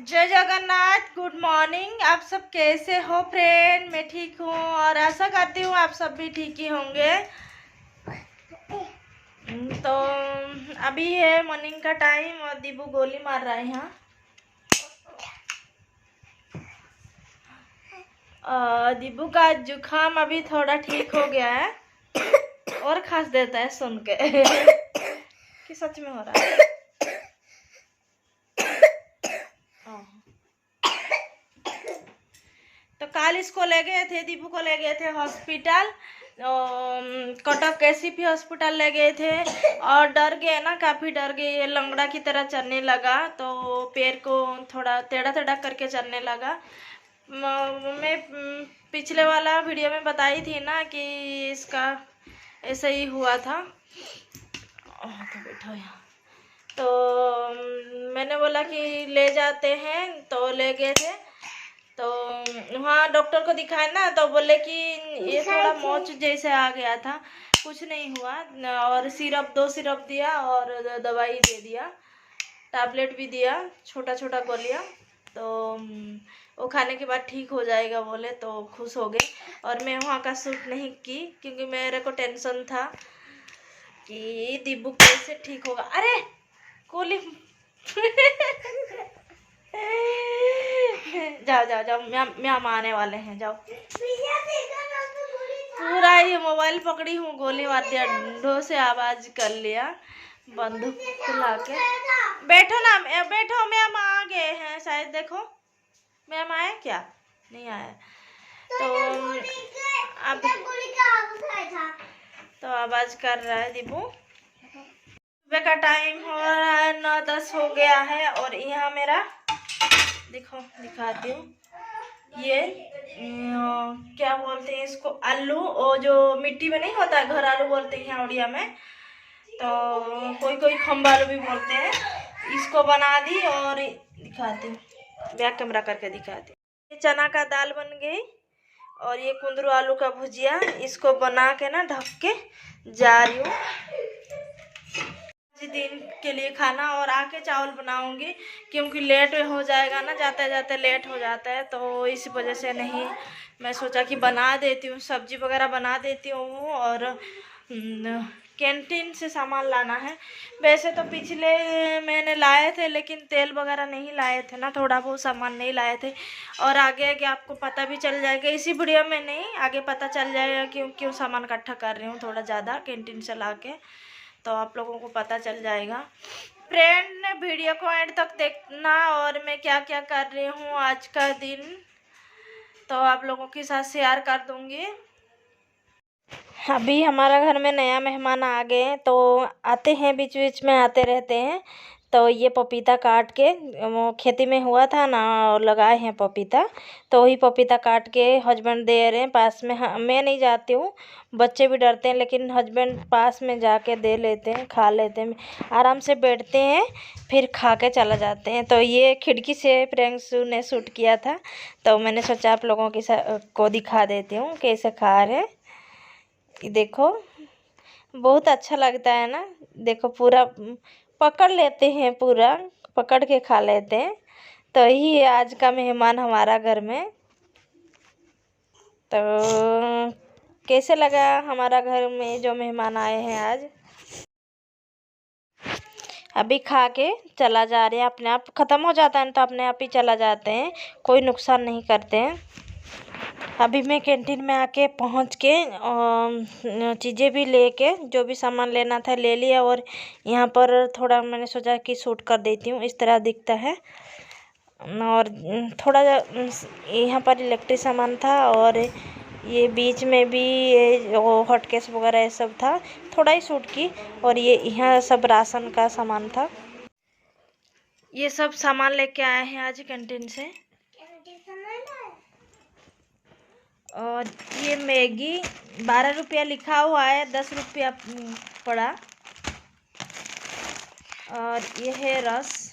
जय Jagannath. Good morning. आप सब कैसे हो फ्रेंड? मैं ठीक हूँ और आशा करती हूँ आप सब भी ठीक ही होंगे। तो अभी है मॉर्निंग का टाइम और दीबू गोली मार रहा है यहाँ। दीबू का जुकाम अभी थोड़ा ठीक हो गया है और खांस देता है सुन के कि सच में हो रहा है। तो कल इसको ले गए थे, दीबू को ले गए थे हॉस्पिटल, कटक केसीपी हॉस्पिटल ले गए थे और डर गए ना, काफ़ी डर गए। ये लंगड़ा की तरह चलने लगा तो पैर को थोड़ा टेढ़ा टेढ़ा करके चलने लगा। मैं पिछले वाला वीडियो में बताई थी ना कि इसका ऐसे ही हुआ था। तो बैठो यहाँ। तो मैंने बोला कि ले जाते हैं, तो ले गए थे। तो वहाँ डॉक्टर को दिखाया ना, तो बोले कि ये थोड़ा मोच जैसे आ गया था, कुछ नहीं हुआ। और दो सिरप दिया और दवाई दे दिया, टैबलेट भी दिया, छोटा छोटा गोलियाँ। तो वो खाने के बाद ठीक हो जाएगा बोले, तो खुश हो गए। और मैं वहाँ का शूट नहीं की क्योंकि मेरे को टेंशन था कि दीबू कैसे ठीक होगा। अरे गोली जाओ जाओ जाओ, मैम आने वाले हैं, जाओ। पूरा ये मोबाइल पकड़ी हूँ, गोली मार दिया, ढो से आवाज कर लिया बंदूक खुला के। बैठो ना, बैठो, मैम आ गए हैं शायद। देखो मैम आए क्या? नहीं आया। तो आवाज कर रहा है दीबू। सुबह का टाइम हो रहा है, 9-10 हो गया है। और यहाँ मेरा देखो, दिखाती हूँ। ये क्या बोलते हैं इसको, आलू, और जो मिट्टी में नहीं होता है, घर आलू बोलते हैं यहाँ उड़िया में, तो कोई कोई खम्बा आलू भी बोलते हैं। इसको बना दी और दिखाती हूँ, बैक कैमरा करके दिखाती हूँ। ये चना का दाल बन गई और ये कुंदरू आलू का भुजिया, इसको बना के ना ढक के जा रही हूँ दिन के लिए खाना। और आके चावल बनाऊंगी क्योंकि लेट हो जाएगा ना, जाते जाते लेट हो जाता है, तो इस वजह से नहीं, मैं सोचा कि बना देती हूँ, सब्जी वगैरह बना देती हूँ। और कैंटीन से सामान लाना है। वैसे तो पिछले मैंने लाए थे, लेकिन तेल वगैरह नहीं लाए थे ना, थोड़ा बहुत सामान नहीं लाए थे। और आगे आगे आपको पता भी चल जाएगा, इसी वीडियो में नहीं, आगे पता चल जाएगा क्यों क्यों सामान इकट्ठा कर रही हूँ थोड़ा ज़्यादा कैंटीन से ला के, तो आप लोगों को पता चल जाएगा। फ्रेंड वीडियो को एंड तक देखना और मैं क्या क्या कर रही हूँ आज का दिन, तो आप लोगों के साथ शेयर कर दूंगी। अभी हमारा घर में नया मेहमान आ गए हैं, तो आते हैं, बीच बीच में आते रहते हैं। तो ये पपीता काट के, वो खेती में हुआ था ना और लगाए हैं पपीता, तो वही पपीता काट के हस्बैंड दे रहे हैं पास में। हाँ, मैं नहीं जाती हूँ, बच्चे भी डरते हैं, लेकिन हस्बैंड पास में जाके दे लेते हैं, खा लेते हैं, आराम से बैठते हैं, फिर खा के चला जाते हैं। तो ये खिड़की से प्रियंशु ने शूट किया था, तो मैंने सोचा आप लोगों को दिखा देती हूँ कैसे खा रहे। देखो बहुत अच्छा लगता है ना, देखो पूरा पकड़ लेते हैं, पूरा पकड़ के खा लेते हैं। तो यही है आज का मेहमान हमारा घर में। तो कैसे लगा हमारा घर में जो मेहमान आए हैं आज? अभी खा के चला जा रहे हैं, अपने आप ख़त्म हो जाता है तो अपने आप ही चला जाते हैं, कोई नुकसान नहीं करते हैं। अभी मैं कैंटीन में आके पहुंच के चीज़ें भी लेके, जो भी सामान लेना था ले लिया। और यहाँ पर थोड़ा मैंने सोचा कि शूट कर देती हूँ, इस तरह दिखता है। और थोड़ा यहाँ पर इलेक्ट्रिक सामान था, और ये बीच में भी ये हॉट केस वगैरह ये सब था, थोड़ा ही शूट की। और ये यहाँ सब राशन का सामान था, ये सब सामान लेके आए हैं आज कैंटीन से। और ये मैगी 12 रुपया लिखा हुआ है, 10 रुपया पड़ा। और ये है रस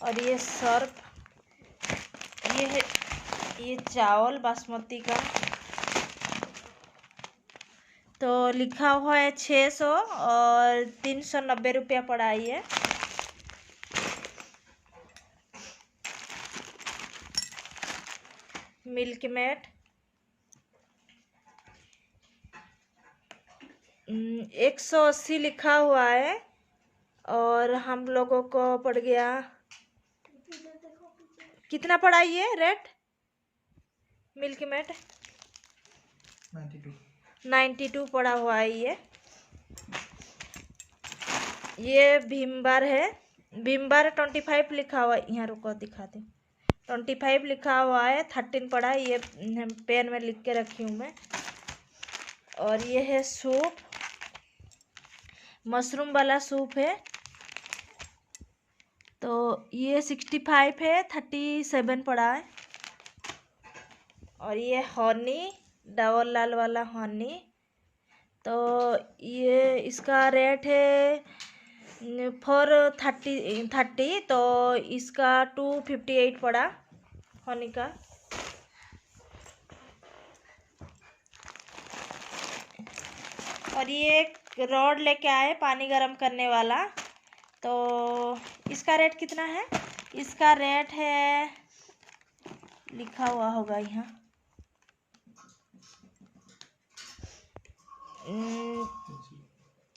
और ये सर्फ, ये है ये चावल बासमती का, तो लिखा हुआ है 600 और 390 रुपया पड़ा ये। मिल्क मेड 180 लिखा हुआ है और हम लोगों को पड़ गया, कितना पड़ा ये रेट? मिल्क मेड 92 पड़ा हुआ है ये भीमबार है। भीमबार 25 लिखा हुआ है, यहाँ रुको दिखाते, 25 लिखा हुआ है, 13 पड़ा है ये, पेन में लिख के रखी हूँ मैं। और ये है सूप, मशरूम वाला सूप है, तो ये 65 है, 37 पड़ा है। और ये हनी, डबल लाल वाला हनी, तो ये इसका रेट है 430, तो इसका 258 पड़ा हनी का। और ये एक रॉड लेके आए पानी गर्म करने वाला, तो इसका रेट कितना है? इसका रेट है, लिखा हुआ होगा यहाँ,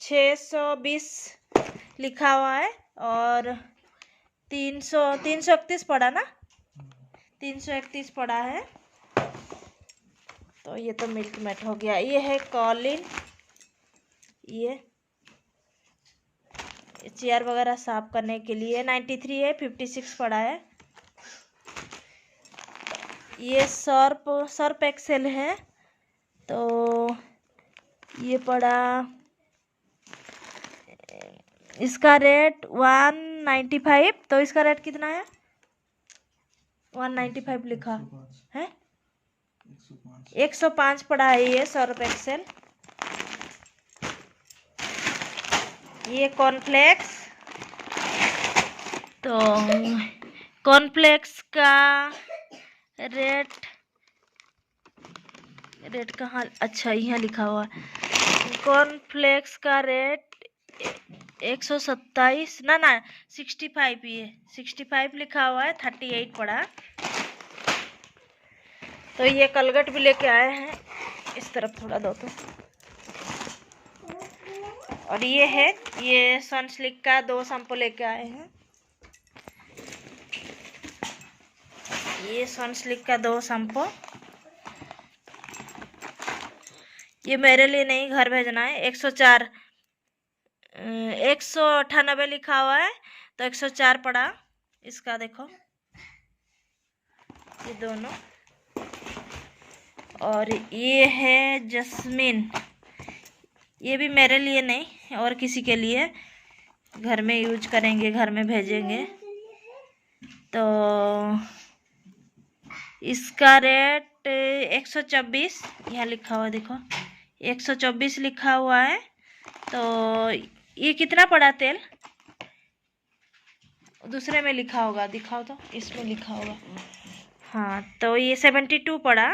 620 लिखा हुआ है। और 331 पड़ा ना, 331 पड़ा है। तो ये तो मिल्क मेड हो गया। ये है कॉलिन, ये चेयर वगैरह साफ करने के लिए 93 है, 56 पड़ा है। ये सर्प एक्सेल है, तो ये पड़ा, इसका रेट 195, तो इसका रेट कितना है? 195 लिखा है, 105 पड़ा है ये सर्फ एक्सेल। ये कॉर्नफ्लेक्स, तो कॉर्नफ्लेक्स का रेट कहाँ, अच्छा यहाँ लिखा हुआ है। कॉर्नफ्लेक्स का रेट 127 ना 65, ये 65 लिखा हुआ है, 38 पड़ा। तो ये कलगट भी लेके आए हैं, इस तरफ थोड़ा दो तो। और ये है, ये सनसिल्क का 2 शैम्पू लेके आए हैं, ये सनसिल्क का 2 शैम्पू। ये मेरे लिए नहीं, घर भेजना है। 198 लिखा हुआ है, तो 104 पड़ा इसका, देखो ये दोनों। और ये है जस्मिन, ये भी मेरे लिए नहीं और किसी के लिए, घर में यूज करेंगे, घर में भेजेंगे। तो इसका रेट 124 यहाँ लिखा हुआ है, देखो 124 लिखा हुआ है। तो ये कितना पड़ा तेल? दूसरे में लिखा होगा, दिखाओ तो, इसमें लिखा होगा। हाँ, तो ये 72 पड़ा।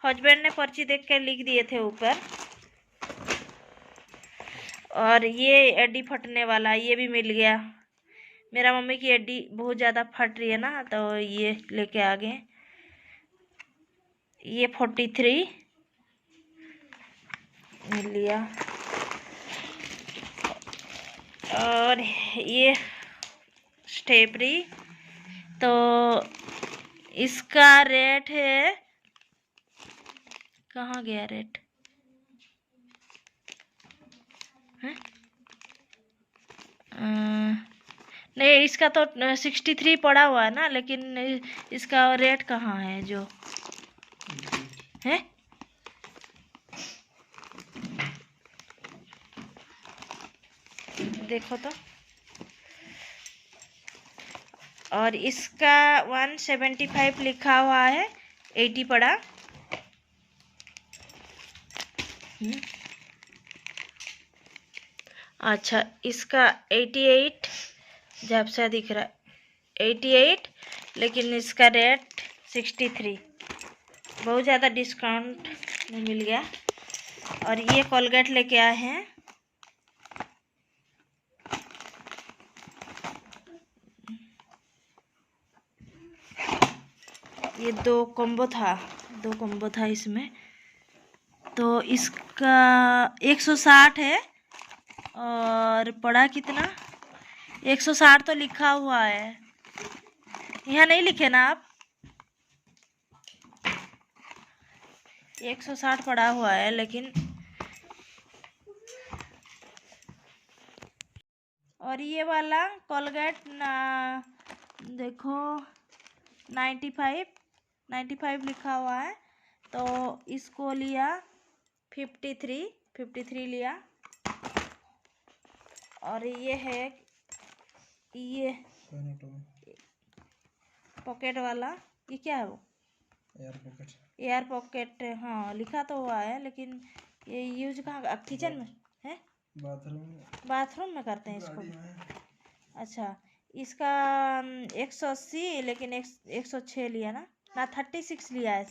हस्बैंड ने पर्ची देख के लिख दिए थे ऊपर। और ये एडी फटने वाला, ये भी मिल गया। मेरा मम्मी की एडी बहुत ज़्यादा फट रही है ना, तो ये लेके आ गए। ये 43 मिल लिया। और ये स्टेपरी, तो इसका रेट है, कहाँ गया रेट है? नहीं, इसका तो 63 पड़ा हुआ है ना, लेकिन इसका रेट कहाँ है जो है? देखो तो। और इसका 175 लिखा हुआ है, 80 पड़ा। अच्छा, इसका 88 जब से दिख रहा है 88, लेकिन इसका रेट 63, बहुत ज़्यादा डिस्काउंट में मिल गया। और ये कोलगेट लेके आए हैं। ये दो कॉम्बो था इसमें। तो इसका 160 है और पड़ा कितना 160 तो लिखा हुआ है, यहाँ नहीं लिखे ना आप। 160 पड़ा हुआ है लेकिन। और ये वाला कोलगेट ना देखो 95 लिखा हुआ है, तो इसको लिया 53 लिया। और ये है ये पॉकेट वाला, ये क्या है वो एयर पॉकेट। हाँ लिखा तो हुआ है लेकिन ये यूज कहाँ, किचन में है, बाथरूम में करते हैं इसको। अच्छा इसका 180 लेकिन 106 लिया ना 36 लिया है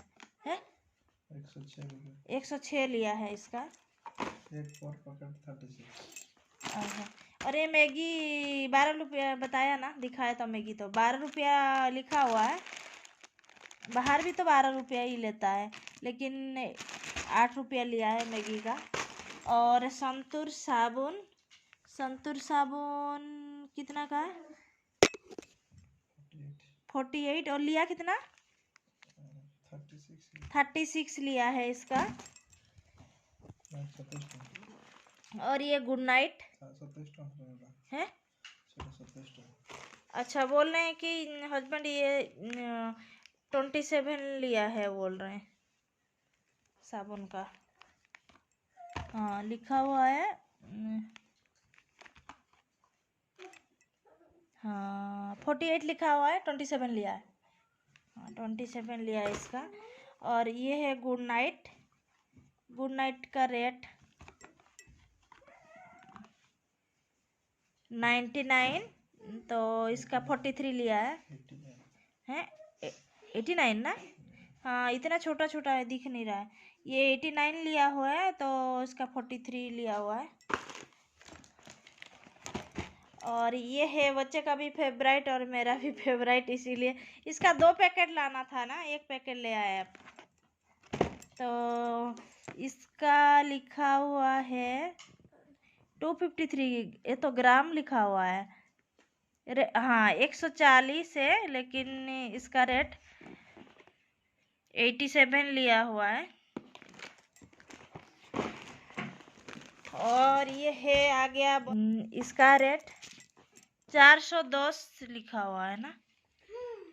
106 लिया है इसका। एक पर पॉकेट 36। और ये मैगी 12 रुपया बताया ना, दिखाया तो मैगी तो 12 रुपया लिखा हुआ है। बाहर भी तो 12 रुपया ही लेता है लेकिन 8 रुपया लिया है मैगी का। और संतूर साबुन कितना का है 48 और लिया कितना 36 लिया है इसका। और ये गुड नाइट है। अच्छा बोल रहे हैं कि हस्बैंड ये 27 लिया है बोल रहे हैं साबुन का। हाँ लिखा हुआ है। हाँ 48 लिखा हुआ है, 27 लिया है। हाँ 27 लिया है इसका। और ये है गुड नाइट का रेट 99, तो इसका 43 लिया है 89 ना। हाँ इतना छोटा है दिख नहीं रहा है, ये 89 लिया हुआ है तो इसका 43 लिया हुआ है। और ये है बच्चे का भी फेवरेट और मेरा भी फेवरेट, इसीलिए इसका 2 पैकेट लाना था ना, 1 पैकेट ले आए आप। तो इसका लिखा हुआ है 253, ये तो ग्राम लिखा हुआ है। हाँ 140 है लेकिन इसका रेट 87 लिया हुआ है। और ये है आ गया इसका रेट 410 लिखा हुआ है ना,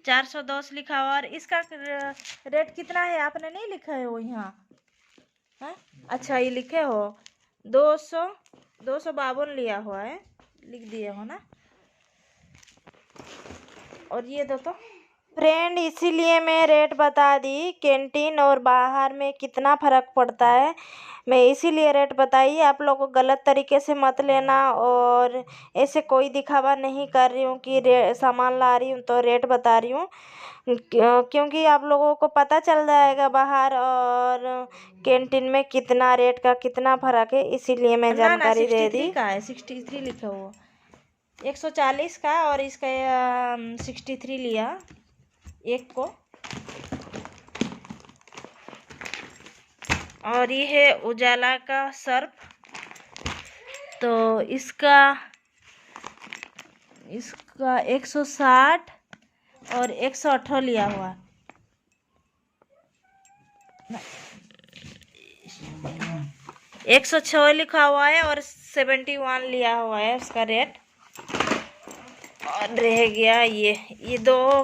410 लिखा हुआ। और इसका रेट कितना है आपने नहीं लिखा है वो यहाँ है। अच्छा ये लिखे हो 252 लिया हुआ है, लिख दिए हो ना। और ये दो तो फ्रेंड इसीलिए मैं रेट बता दी, कैंटीन और बाहर में कितना फ़र्क पड़ता है, मैं इसीलिए रेट बताई। आप लोगों को गलत तरीके से मत लेना, और ऐसे कोई दिखावा नहीं कर रही हूँ कि सामान ला रही हूँ तो रेट बता रही हूँ, क्योंकि आप लोगों को पता चल जाएगा बाहर और कैंटीन में कितना रेट का कितना फ़र्क है, इसीलिए मैं जानकारी दे दी। 63 का है, 63 लिखा हुआ 140 का, और इसका 63 लिया एक को। और ये है उजाला का सर्फ, तो इसका 160 और 118 लिया हुआ, 106 लिखा हुआ है और 71 लिया हुआ है उसका रेट। और रह गया ये दो